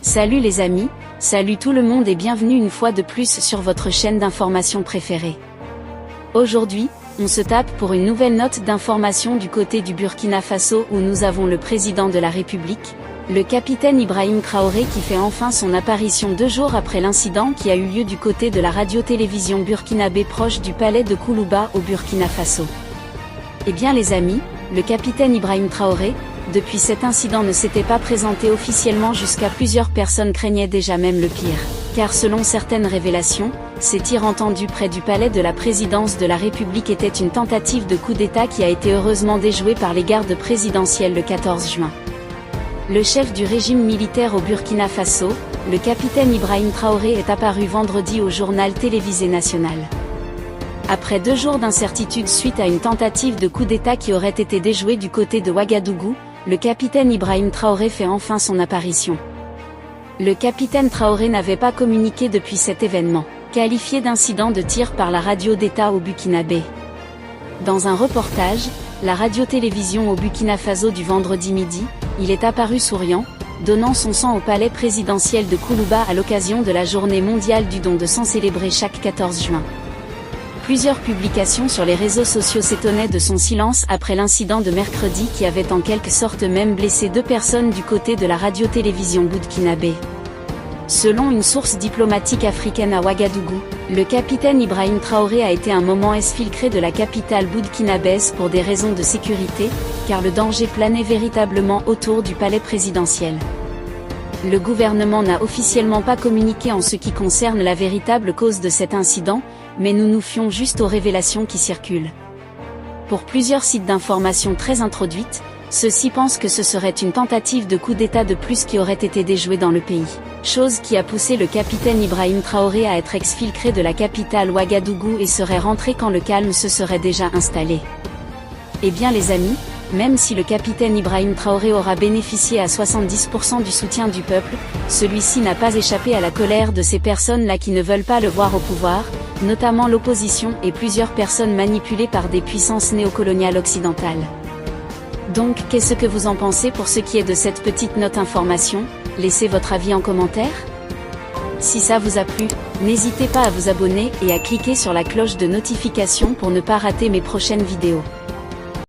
Salut les amis, salut tout le monde et bienvenue une fois de plus sur votre chaîne d'information préférée. Aujourd'hui, on se tape pour une nouvelle note d'information du côté du Burkina Faso où nous avons le président de la République, le capitaine Ibrahim Traoré qui fait enfin son apparition 2 jours après l'incident qui a eu lieu du côté de la radio-télévision burkinabé proche du palais de Koulouba au Burkina Faso. Eh bien les amis, le capitaine Ibrahim Traoré, depuis cet incident ne s'était pas présenté officiellement jusqu'à plusieurs personnes craignaient déjà même le pire. Car selon certaines révélations, ces tirs entendus près du palais de la présidence de la République étaient une tentative de coup d'État qui a été heureusement déjouée par les gardes présidentielles le 14 juin. Le chef du régime militaire au Burkina Faso, le capitaine Ibrahim Traoré est apparu vendredi au journal télévisé national. Après 2 jours d'incertitude suite à une tentative de coup d'État qui aurait été déjouée du côté de Ouagadougou, le capitaine Ibrahim Traoré fait enfin son apparition. Le capitaine Traoré n'avait pas communiqué depuis cet événement, qualifié d'incident de tir par la radio d'État au Burkinabé. Dans un reportage, la radio-télévision au Burkina Faso du vendredi midi, il est apparu souriant, donnant son sang au palais présidentiel de Koulouba à l'occasion de la journée mondiale du don de sang célébrée chaque 14 juin. Plusieurs publications sur les réseaux sociaux s'étonnaient de son silence après l'incident de mercredi qui avait en quelque sorte même blessé 2 personnes du côté de la radio-télévision burkinabé. Selon une source diplomatique africaine à Ouagadougou, le capitaine Ibrahim Traoré a été un moment exfiltré de la capitale burkinabèse pour des raisons de sécurité, car le danger planait véritablement autour du palais présidentiel. Le gouvernement n'a officiellement pas communiqué en ce qui concerne la véritable cause de cet incident, mais nous nous fions juste aux révélations qui circulent. Pour plusieurs sites d'information très introduites, ceux-ci pensent que ce serait une tentative de coup d'État de plus qui aurait été déjouée dans le pays, chose qui a poussé le capitaine Ibrahim Traoré à être exfiltré de la capitale Ouagadougou et serait rentré quand le calme se serait déjà installé. Eh bien les amis, même si le capitaine Ibrahim Traoré aura bénéficié à 70% du soutien du peuple, celui-ci n'a pas échappé à la colère de ces personnes-là qui ne veulent pas le voir au pouvoir, notamment l'opposition et plusieurs personnes manipulées par des puissances néocoloniales occidentales. Donc, qu'est-ce que vous en pensez pour ce qui est de cette petite note information? Laissez votre avis en commentaire. Si ça vous a plu, n'hésitez pas à vous abonner et à cliquer sur la cloche de notification pour ne pas rater mes prochaines vidéos.